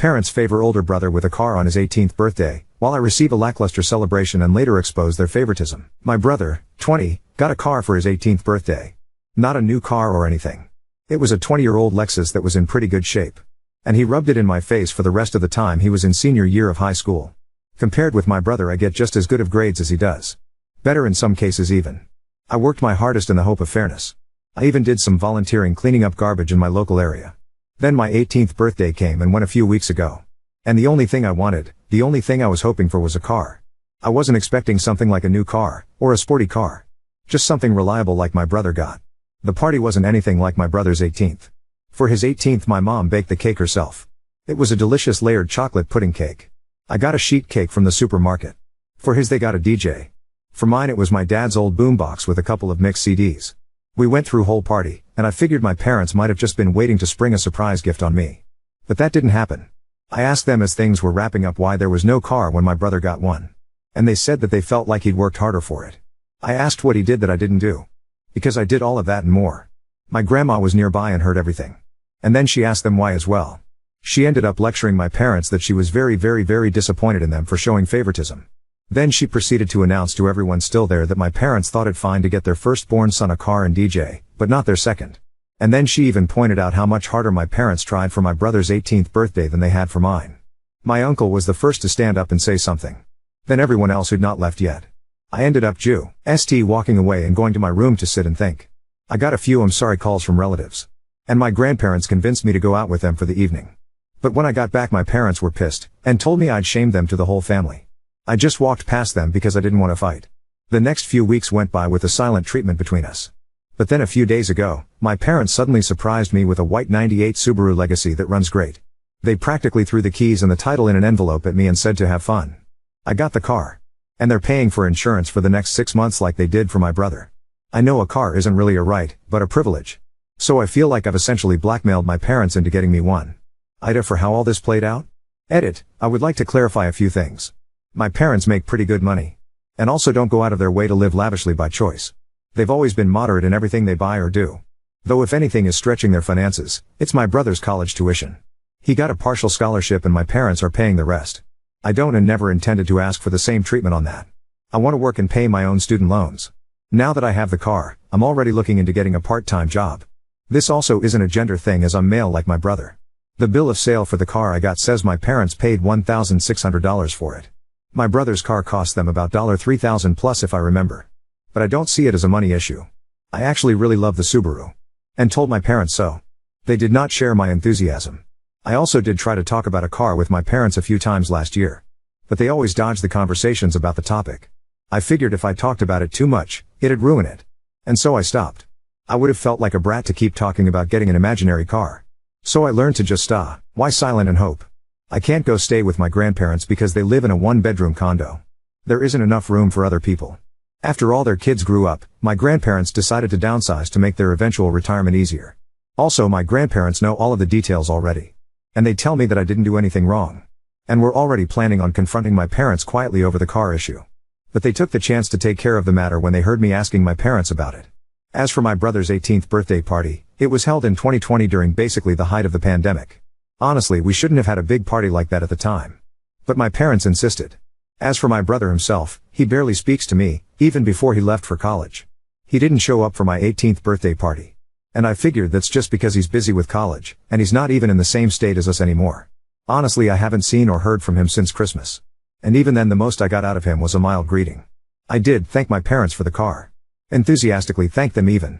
Parents favor older brother with a car on his 18th birthday, while I receive a lackluster celebration and later expose their favoritism. My brother, 20, got a car for his 18th birthday. Not a new car or anything. It was a 20-year-old Lexus that was in pretty good shape. And he rubbed it in my face for the rest of the time he was in senior year of high school. Compared with my brother, I get just as good of grades as he does. Better in some cases even. I worked my hardest in the hope of fairness. I even did some volunteering cleaning up garbage in my local area. Then my 18th birthday came and went a few weeks ago. And the only thing I wanted, the only thing I was hoping for was a car. I wasn't expecting something like a new car, or a sporty car. Just something reliable like my brother got. The party wasn't anything like my brother's 18th. For his 18th my mom baked the cake herself. It was a delicious layered chocolate pudding cake. I got a sheet cake from the supermarket. For his they got a DJ. For mine it was my dad's old boombox with a couple of mixed CDs. We went through whole party, and I figured my parents might have just been waiting to spring a surprise gift on me. But that didn't happen. I asked them as things were wrapping up why there was no car when my brother got one. And they said that they felt like he'd worked harder for it. I asked what he did that I didn't do. Because I did all of that and more. My grandma was nearby and heard everything. And then she asked them why as well. She ended up lecturing my parents that she was very disappointed in them for showing favoritism. Then she proceeded to announce to everyone still there that my parents thought it fine to get their firstborn son a car and DJ, but not their second. And then she even pointed out how much harder my parents tried for my brother's 18th birthday than they had for mine. My uncle was the first to stand up and say something. Then everyone else who'd not left yet. I ended up walking away and going to my room to sit and think. I got a few I'm sorry calls from relatives. And my grandparents convinced me to go out with them for the evening. But when I got back my parents were pissed, and told me I'd shamed them to the whole family. I just walked past them because I didn't want to fight. The next few weeks went by with a silent treatment between us. But then a few days ago, my parents suddenly surprised me with a white 98 Subaru Legacy that runs great. They practically threw the keys and the title in an envelope at me and said to have fun. I got the car. And they're paying for insurance for the next 6 months like they did for my brother. I know a car isn't really a right, but a privilege. So I feel like I've essentially blackmailed my parents into getting me one. Ida for how all this played out? Edit, I would like to clarify a few things. My parents make pretty good money. And also don't go out of their way to live lavishly by choice. They've always been moderate in everything they buy or do. Though if anything is stretching their finances, it's my brother's college tuition. He got a partial scholarship and my parents are paying the rest. I don't and never intended to ask for the same treatment on that. I want to work and pay my own student loans. Now that I have the car, I'm already looking into getting a part-time job. This also isn't a gender thing as I'm male like my brother. The bill of sale for the car I got says my parents paid $1,600 for it. My brother's car cost them about $3,000 plus if I remember. But I don't see it as a money issue. I actually really love the Subaru. And told my parents so. They did not share my enthusiasm. I also did try to talk about a car with my parents a few times last year. But they always dodged the conversations about the topic. I figured if I talked about it too much, it'd ruin it. And so I stopped. I would have felt like a brat to keep talking about getting an imaginary car. So I learned to just why silent and hope. I can't go stay with my grandparents because they live in a one-bedroom condo. There isn't enough room for other people. After all their kids grew up, my grandparents decided to downsize to make their eventual retirement easier. Also my grandparents know all of the details already. And they tell me that I didn't do anything wrong. And we're already planning on confronting my parents quietly over the car issue. But they took the chance to take care of the matter when they heard me asking my parents about it. As for my brother's 18th birthday party, it was held in 2020 during basically the height of the pandemic. Honestly, we shouldn't have had a big party like that at the time. But my parents insisted. As for my brother himself, he barely speaks to me, even before he left for college. He didn't show up for my 18th birthday party. And I figured that's just because he's busy with college, and he's not even in the same state as us anymore. Honestly, I haven't seen or heard from him since Christmas. And even then the most I got out of him was a mild greeting. I did thank my parents for the car. Enthusiastically thanked them even.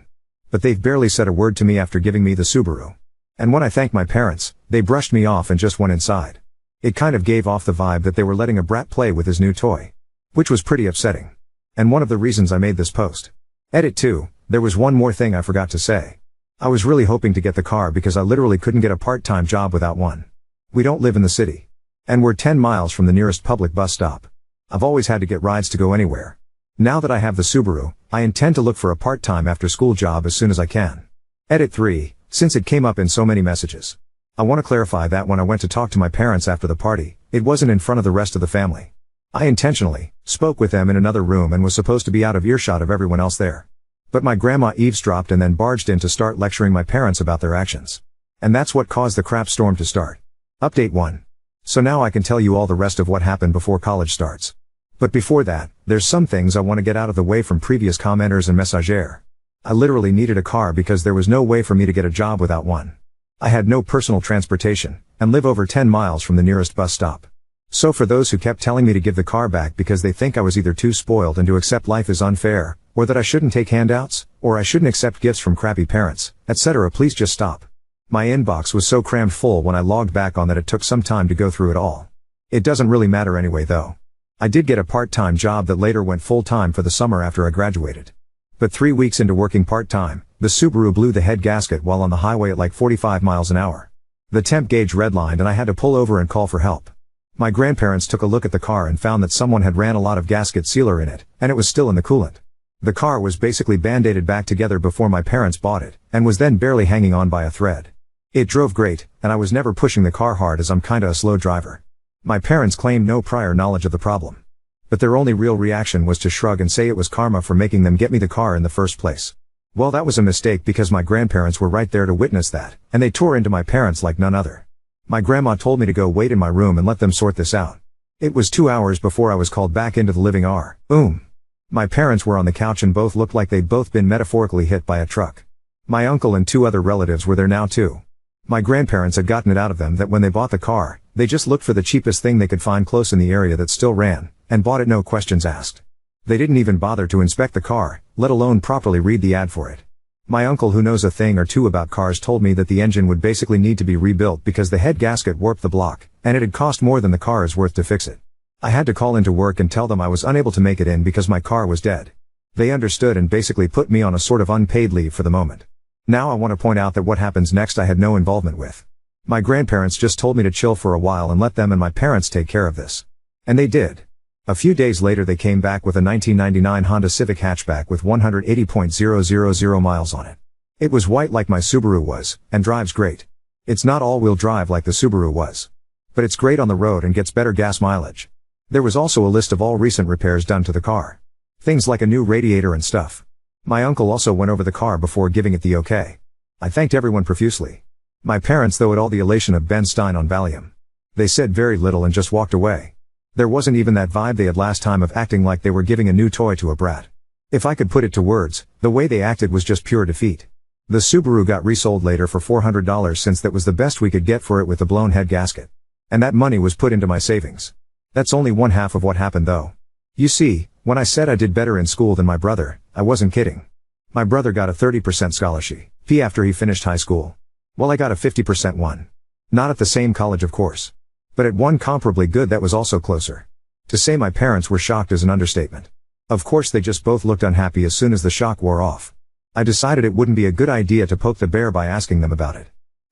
But they've barely said a word to me after giving me the Subaru. And when I thanked my parents, they brushed me off and just went inside. It kind of gave off the vibe that they were letting a brat play with his new toy. Which was pretty upsetting. And one of the reasons I made this post. Edit 2, there was one more thing I forgot to say. I was really hoping to get the car because I literally couldn't get a part-time job without one. We don't live in the city. And we're 10 miles from the nearest public bus stop. I've always had to get rides to go anywhere. Now that I have the Subaru, I intend to look for a part-time after-school job as soon as I can. Edit 3, since it came up in so many messages. I want to clarify that when I went to talk to my parents after the party, it wasn't in front of the rest of the family. I intentionally spoke with them in another room and was supposed to be out of earshot of everyone else there. But my grandma eavesdropped and then barged in to start lecturing my parents about their actions. And that's what caused the crap storm to start. Update 1. So now I can tell you all the rest of what happened before college starts. But before that, there's some things I want to get out of the way from previous commenters and messagers. I literally needed a car because there was no way for me to get a job without one. I had no personal transportation, and live over 10 miles from the nearest bus stop. So for those who kept telling me to give the car back because they think I was either too spoiled and to accept life is unfair, or that I shouldn't take handouts, or I shouldn't accept gifts from crappy parents, etc., please just stop. My inbox was so crammed full when I logged back on that it took some time to go through it all. It doesn't really matter anyway though. I did get a part-time job that later went full-time for the summer after I graduated. But 3 weeks into working part-time, the Subaru blew the head gasket while on the highway at like 45 miles an hour. The temp gauge redlined and I had to pull over and call for help. My grandparents took a look at the car and found that someone had ran a lot of gasket sealer in it, and it was still in the coolant. The car was basically band-aided back together before my parents bought it, and was then barely hanging on by a thread. It drove great, and I was never pushing the car hard as I'm kinda a slow driver. My parents claimed no prior knowledge of the problem. But their only real reaction was to shrug and say it was karma for making them get me the car in the first place. Well, that was a mistake because my grandparents were right there to witness that, and they tore into my parents like none other. My grandma told me to go wait in my room and let them sort this out. It was 2 hours before I was called back into the living room. My parents were on the couch and both looked like they'd both been metaphorically hit by a truck. My uncle and 2 other relatives were there now too. My grandparents had gotten it out of them that when they bought the car, they just looked for the cheapest thing they could find close in the area that still ran, and bought it no questions asked. They didn't even bother to inspect the car, let alone properly read the ad for it. My uncle, who knows a thing or two about cars, told me that the engine would basically need to be rebuilt because the head gasket warped the block, and it had cost more than the car is worth to fix it. I had to call into work and tell them I was unable to make it in because my car was dead. They understood and basically put me on a sort of unpaid leave for the moment. Now I want to point out that what happens next I had no involvement with. My grandparents just told me to chill for a while and let them and my parents take care of this. And they did. A few days later they came back with a 1999 Honda Civic hatchback with 180,000 miles on it. It was white like my Subaru was, and drives great. It's not all-wheel drive like the Subaru was. But it's great on the road and gets better gas mileage. There was also a list of all recent repairs done to the car. Things like a new radiator and stuff. My uncle also went over the car before giving it the okay. I thanked everyone profusely. My parents though had all the elation of Ben Stein on Valium. They said very little and just walked away. There wasn't even that vibe they had last time of acting like they were giving a new toy to a brat. If I could put it to words, the way they acted was just pure defeat. The Subaru got resold later for $400 since that was the best we could get for it with the blown head gasket. And that money was put into my savings. That's only one half of what happened though. You see, when I said I did better in school than my brother, I wasn't kidding. My brother got a 30% scholarship after he finished high school. Well, I got a 50% one. Not at the same college of course. But at one comparably good that was also closer. To say my parents were shocked is an understatement. Of course they just both looked unhappy as soon as the shock wore off. I decided it wouldn't be a good idea to poke the bear by asking them about it.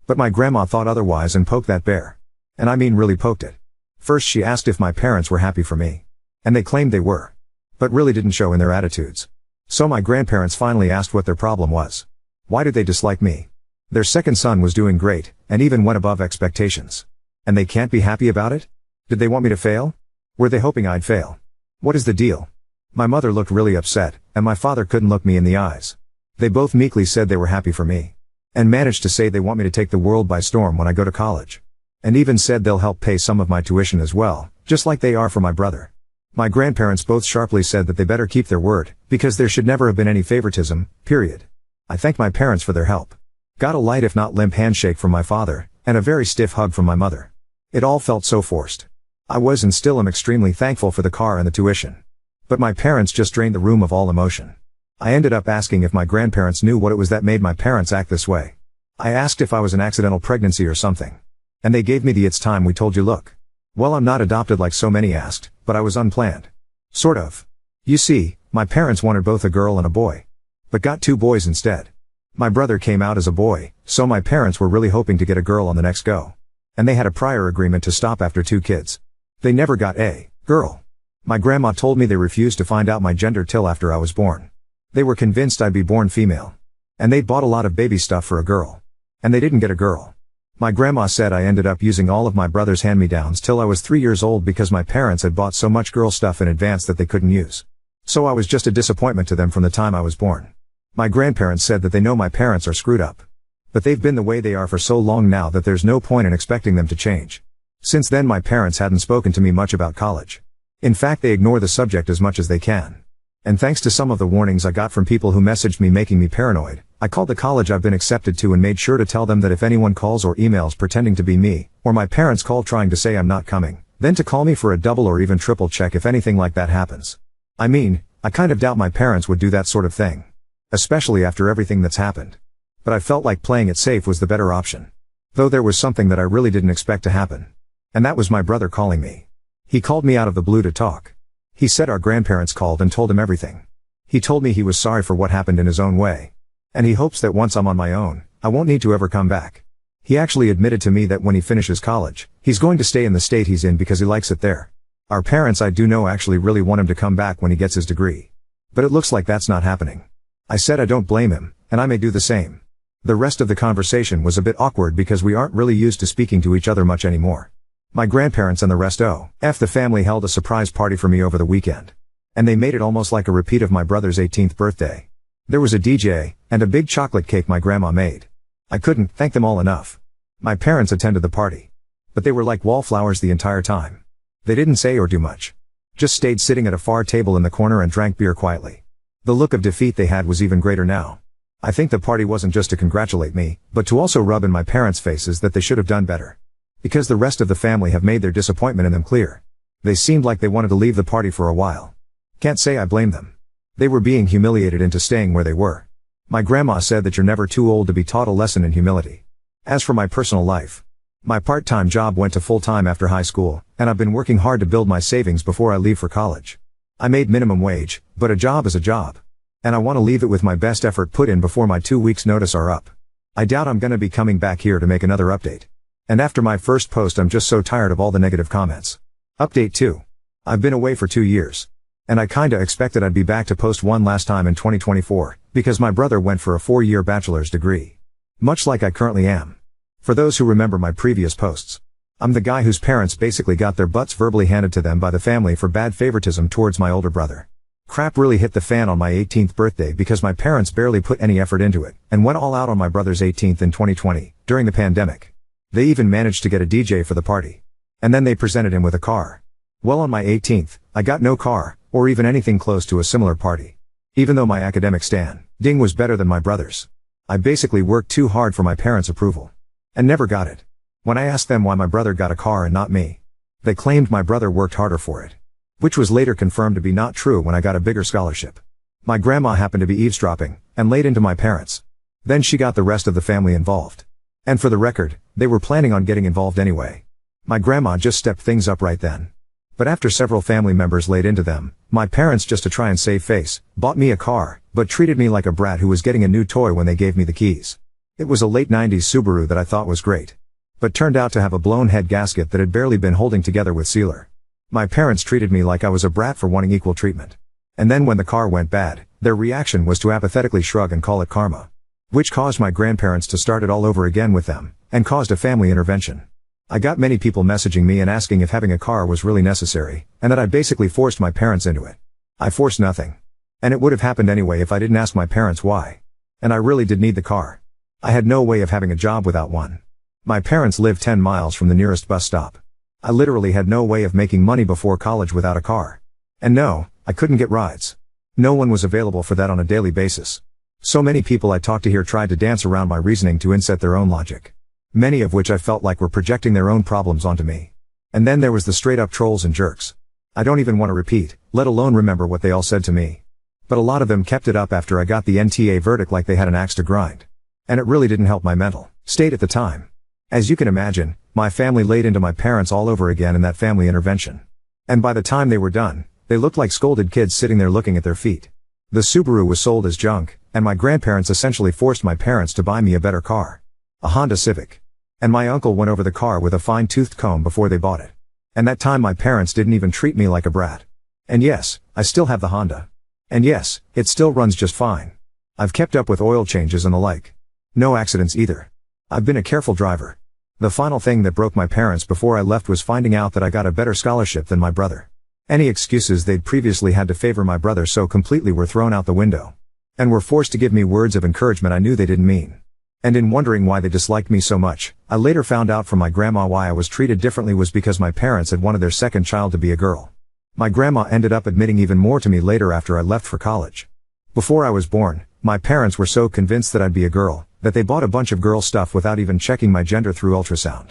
But my grandma thought otherwise and poked that bear. And I mean really poked it. First she asked if my parents were happy for me. And they claimed they were. But really didn't show in their attitudes. So my grandparents finally asked what their problem was. Why did they dislike me? Their second son was doing great, and even went above expectations. And they can't be happy about it? Did they want me to fail? Were they hoping I'd fail? What is the deal? My mother looked really upset, and my father couldn't look me in the eyes. They both meekly said they were happy for me. And managed to say they want me to take the world by storm when I go to college. And even said they'll help pay some of my tuition as well, just like they are for my brother. My grandparents both sharply said that they better keep their word, because there should never have been any favoritism, period. I thanked my parents for their help. Got a light if not limp handshake from my father, and a very stiff hug from my mother. It all felt so forced. I was and still am extremely thankful for the car and the tuition. But my parents just drained the room of all emotion. I ended up asking if my grandparents knew what it was that made my parents act this way. I asked if I was an accidental pregnancy or something. And they gave me the "it's time we told you" look. Well, I'm not adopted like so many asked, but I was unplanned. Sort of. You see, my parents wanted both a girl and a boy. But got 2 boys instead. My brother came out as a boy, so my parents were really hoping to get a girl on the next go. And they had a prior agreement to stop after 2 kids. They never got a girl. My grandma told me they refused to find out my gender till after I was born. They were convinced I'd be born female. And they'd bought a lot of baby stuff for a girl. And they didn't get a girl. My grandma said I ended up using all of my brother's hand-me-downs till I was 3 years old because my parents had bought so much girl stuff in advance that they couldn't use. So I was just a disappointment to them from the time I was born. My grandparents said that they know my parents are screwed up. But they've been the way they are for so long now that there's no point in expecting them to change. Since then my parents hadn't spoken to me much about college. In fact, they ignore the subject as much as they can. And thanks to some of the warnings I got from people who messaged me making me paranoid, I called the college I've been accepted to and made sure to tell them that if anyone calls or emails pretending to be me, or my parents call trying to say I'm not coming, then to call me for a double or even triple check if anything like that happens. I mean, I kind of doubt my parents would do that sort of thing. Especially after everything that's happened. But I felt like playing it safe was the better option. Though there was something that I really didn't expect to happen. And that was my brother calling me. He called me out of the blue to talk. He said our grandparents called and told him everything. He told me he was sorry for what happened in his own way. And he hopes that once I'm on my own, I won't need to ever come back. He actually admitted to me that when he finishes college, he's going to stay in the state he's in because he likes it there. Our parents, I do know, actually really want him to come back when he gets his degree. But it looks like that's not happening. I said I don't blame him, and I may do the same. The rest of the conversation was a bit awkward because we aren't really used to speaking to each other much anymore. My grandparents and the rest of the family held a surprise party for me over the weekend. And they made it almost like a repeat of my brother's 18th birthday. There was a DJ, and a big chocolate cake my grandma made. I couldn't thank them all enough. My parents attended the party. But they were like wallflowers the entire time. They didn't say or do much. Just stayed sitting at a far table in the corner and drank beer quietly. The look of defeat they had was even greater now. I think the party wasn't just to congratulate me, but to also rub in my parents' faces that they should have done better. Because the rest of the family have made their disappointment in them clear. They seemed like they wanted to leave the party for a while. Can't say I blame them. They were being humiliated into staying where they were. My grandma said that you're never too old to be taught a lesson in humility. As for my personal life, my part-time job went to full-time after high school, and I've been working hard to build my savings before I leave for college. I made minimum wage, but a job is a job. And I want to leave it with my best effort put in before my 2 weeks notice are up. I doubt I'm gonna be coming back here to make another update. And after my first post I'm just so tired of all the negative comments. Update 2. I've been away for 2 years. And I kinda expected I'd be back to post one last time in 2024, because my brother went for a 4-year bachelor's degree. Much like I currently am. For those who remember my previous posts, I'm the guy whose parents basically got their butts verbally handed to them by the family for bad favoritism towards my older brother. Crap really hit the fan on my 18th birthday because my parents barely put any effort into it, and went all out on my brother's 18th in 2020, during the pandemic. They even managed to get a DJ for the party. And then they presented him with a car. Well, on my 18th, I got no car, or even anything close to a similar party. Even though my academic standing was better than my brother's. I basically worked too hard for my parents' approval. And never got it. When I asked them why my brother got a car and not me, they claimed my brother worked harder for it. Which was later confirmed to be not true when I got a bigger scholarship. My grandma happened to be eavesdropping, and laid into my parents. Then she got the rest of the family involved. And for the record, they were planning on getting involved anyway. My grandma just stepped things up right then. But after several family members laid into them, my parents, just to try and save face, bought me a car, but treated me like a brat who was getting a new toy when they gave me the keys. It was a late 90s Subaru that I thought was great. But turned out to have a blown head gasket that had barely been holding together with sealer. My parents treated me like I was a brat for wanting equal treatment. And then when the car went bad, their reaction was to apathetically shrug and call it karma. Which caused my grandparents to start it all over again with them, and caused a family intervention. I got many people messaging me and asking if having a car was really necessary, and that I basically forced my parents into it. I forced nothing. And it would have happened anyway if I didn't ask my parents why. And I really did need the car. I had no way of having a job without one. My parents lived 10 miles from the nearest bus stop. I literally had no way of making money before college without a car. And no, I couldn't get rides. No one was available for that on a daily basis. So many people I talked to here tried to dance around my reasoning to inset their own logic. Many of which I felt like were projecting their own problems onto me. And then there was the straight up trolls and jerks. I don't even want to repeat, let alone remember what they all said to me. But a lot of them kept it up after I got the NTA verdict like they had an axe to grind. And it really didn't help my mental state at the time. As you can imagine, my family laid into my parents all over again in that family intervention. And by the time they were done, they looked like scolded kids sitting there looking at their feet. The Subaru was sold as junk, and my grandparents essentially forced my parents to buy me a better car. A Honda Civic. And my uncle went over the car with a fine-toothed comb before they bought it. And that time my parents didn't even treat me like a brat. And yes, I still have the Honda. And yes, it still runs just fine. I've kept up with oil changes and the like. No accidents either. I've been a careful driver. The final thing that broke my parents before I left was finding out that I got a better scholarship than my brother. Any excuses they'd previously had to favor my brother so completely were thrown out the window. And were forced to give me words of encouragement I knew they didn't mean. And in wondering why they disliked me so much, I later found out from my grandma why I was treated differently was because my parents had wanted their second child to be a girl. My grandma ended up admitting even more to me later after I left for college. Before I was born, my parents were so convinced that I'd be a girl, that they bought a bunch of girl stuff without even checking my gender through ultrasound.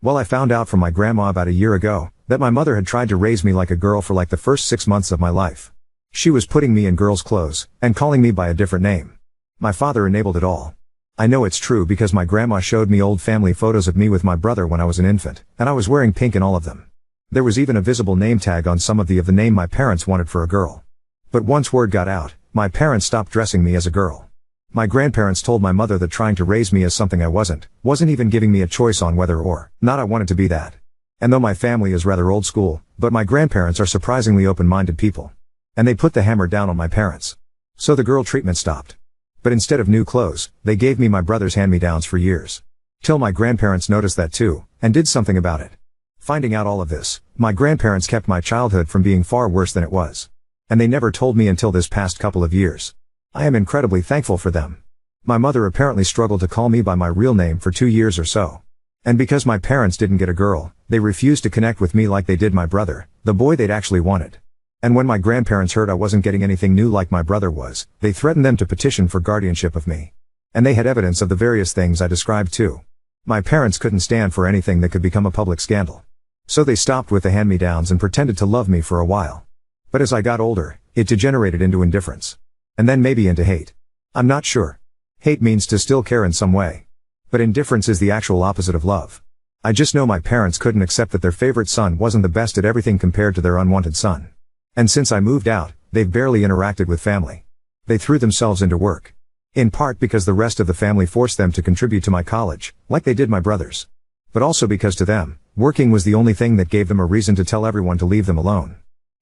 Well, I found out from my grandma about a year ago, that my mother had tried to raise me like a girl for like the first 6 months of my life. She was putting me in girls' clothes, and calling me by a different name. My father enabled it all. I know it's true because my grandma showed me old family photos of me with my brother when I was an infant, and I was wearing pink in all of them. There was even a visible name tag on some of the name my parents wanted for a girl. But once word got out, my parents stopped dressing me as a girl. My grandparents told my mother that trying to raise me as something I wasn't even giving me a choice on whether or not I wanted to be that. And though my family is rather old school, but my grandparents are surprisingly open-minded people. And they put the hammer down on my parents. So the girl treatment stopped. But instead of new clothes, they gave me my brother's hand-me-downs for years. Till my grandparents noticed that too, and did something about it. Finding out all of this, my grandparents kept my childhood from being far worse than it was. And they never told me until this past couple of years. I am incredibly thankful for them. My mother apparently struggled to call me by my real name for 2 years or so. And because my parents didn't get a girl, they refused to connect with me like they did my brother, the boy they'd actually wanted. And when my grandparents heard I wasn't getting anything new like my brother was, they threatened them to petition for guardianship of me. And they had evidence of the various things I described too. My parents couldn't stand for anything that could become a public scandal. So they stopped with the hand-me-downs and pretended to love me for a while. But as I got older, it degenerated into indifference. And then maybe into hate. I'm not sure. Hate means to still care in some way. But indifference is the actual opposite of love. I just know my parents couldn't accept that their favorite son wasn't the best at everything compared to their unwanted son. And since I moved out, they've barely interacted with family. They threw themselves into work. In part because the rest of the family forced them to contribute to my college, like they did my brothers. But also because to them, working was the only thing that gave them a reason to tell everyone to leave them alone.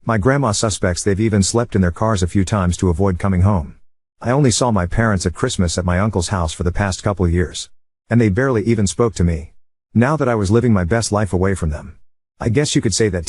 My grandma suspects they've even slept in their cars a few times to avoid coming home. I only saw my parents at Christmas at my uncle's house for the past couple years. And they barely even spoke to me. Now that I was living my best life away from them. I guess you could say that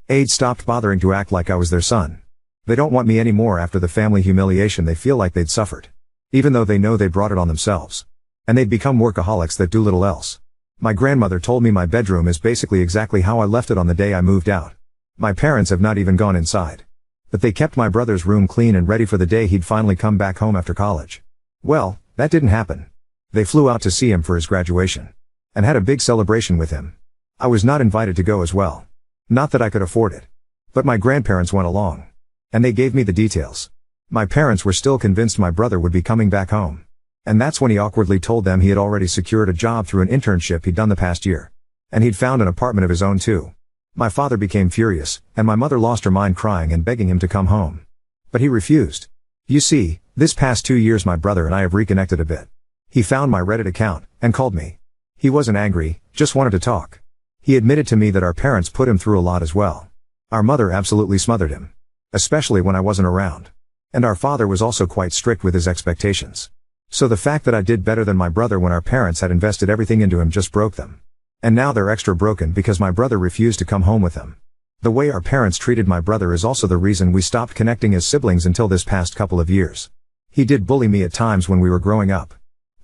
they'd stopped bothering to act like I was their son. They don't want me anymore after the family humiliation they feel like they'd suffered. Even though they know they brought it on themselves. And they'd become workaholics that do little else. My grandmother told me my bedroom is basically exactly how I left it on the day I moved out. My parents have not even gone inside. But they kept my brother's room clean and ready for the day he'd finally come back home after college. Well, that didn't happen. They flew out to see him for his graduation. And had a big celebration with him. I was not invited to go as well. Not that I could afford it. But my grandparents went along. And they gave me the details. My parents were still convinced my brother would be coming back home. And that's when he awkwardly told them he had already secured a job through an internship he'd done the past year. And he'd found an apartment of his own too. My father became furious, and my mother lost her mind crying and begging him to come home. But he refused. You see, this past 2 years my brother and I have reconnected a bit. He found my Reddit account, and called me. He wasn't angry, just wanted to talk. He admitted to me that our parents put him through a lot as well. Our mother absolutely smothered him. Especially when I wasn't around. And our father was also quite strict with his expectations. So the fact that I did better than my brother when our parents had invested everything into him just broke them. And now they're extra broken because my brother refused to come home with them. The way our parents treated my brother is also the reason we stopped connecting as siblings until this past couple of years. He did bully me at times when we were growing up.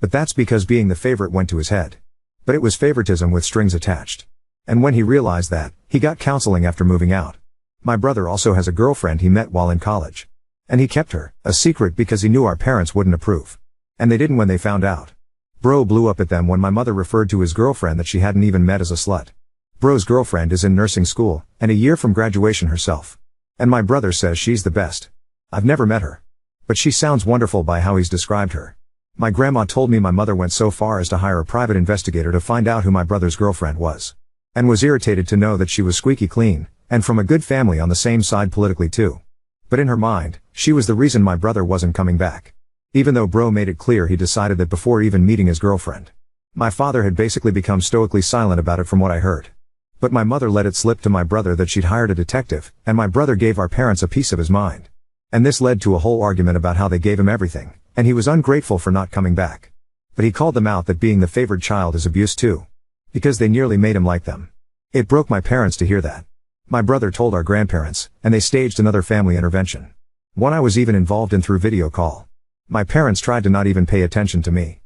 But that's because being the favorite went to his head. But it was favoritism with strings attached. And when he realized that, he got counseling after moving out. My brother also has a girlfriend he met while in college. And he kept her a secret because he knew our parents wouldn't approve. And they didn't when they found out. Bro blew up at them when my mother referred to his girlfriend that she hadn't even met as a slut. Bro's girlfriend is in nursing school, and a year from graduation herself. And my brother says she's the best. I've never met her. But she sounds wonderful by how he's described her. My grandma told me my mother went so far as to hire a private investigator to find out who my brother's girlfriend was. And was irritated to know that she was squeaky clean, and from a good family on the same side politically too. But in her mind, she was the reason my brother wasn't coming back. Even though bro made it clear he decided that before even meeting his girlfriend. My father had basically become stoically silent about it from what I heard. But my mother let it slip to my brother that she'd hired a detective, and my brother gave our parents a piece of his mind. And this led to a whole argument about how they gave him everything, and he was ungrateful for not coming back. But he called them out that being the favored child is abuse too. Because they nearly made him like them. It broke my parents to hear that. My brother told our grandparents, and they staged another family intervention. One I was even involved in through video call. My parents tried to not even pay attention to me.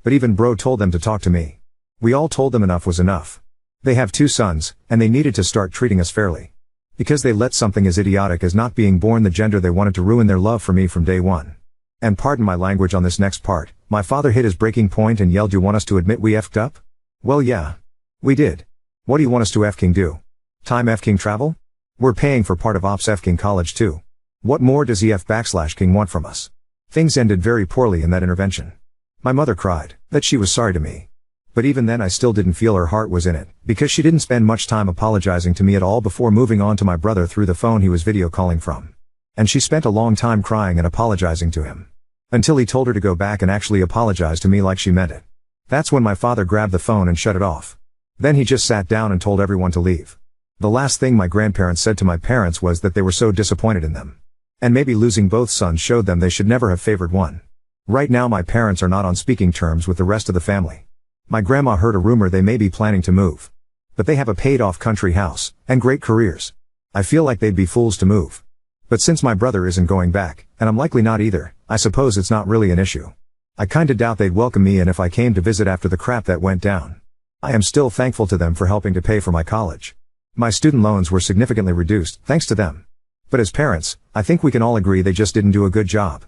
But even bro told them to talk to me. We all told them enough was enough. They have 2 sons, and they needed to start treating us fairly. Because they let something as idiotic as not being born the gender they wanted to ruin their love for me from day one. And pardon my language on this next part, my father hit his breaking point and yelled, "You want us to admit we effed up?" Well yeah. We did. What do you want us to f-king do? Time f-king travel? We're paying for part of Ops f-king college too. What more does EF/king want from us? Things ended very poorly in that intervention. My mother cried that she was sorry to me. But even then I still didn't feel her heart was in it, because she didn't spend much time apologizing to me at all before moving on to my brother through the phone he was video calling from. And she spent a long time crying and apologizing to him. Until he told her to go back and actually apologize to me like she meant it. That's when my father grabbed the phone and shut it off. Then he just sat down and told everyone to leave. The last thing my grandparents said to my parents was that they were so disappointed in them. And maybe losing both sons showed them they should never have favored one. Right now my parents are not on speaking terms with the rest of the family. My grandma heard a rumor they may be planning to move. But they have a paid-off country house, and great careers. I feel like they'd be fools to move. But since my brother isn't going back, and I'm likely not either, I suppose it's not really an issue. I kinda doubt they'd welcome me in if I came to visit after the crap that went down. I am still thankful to them for helping to pay for my college. My student loans were significantly reduced, thanks to them. But as parents, I think we can all agree they just didn't do a good job.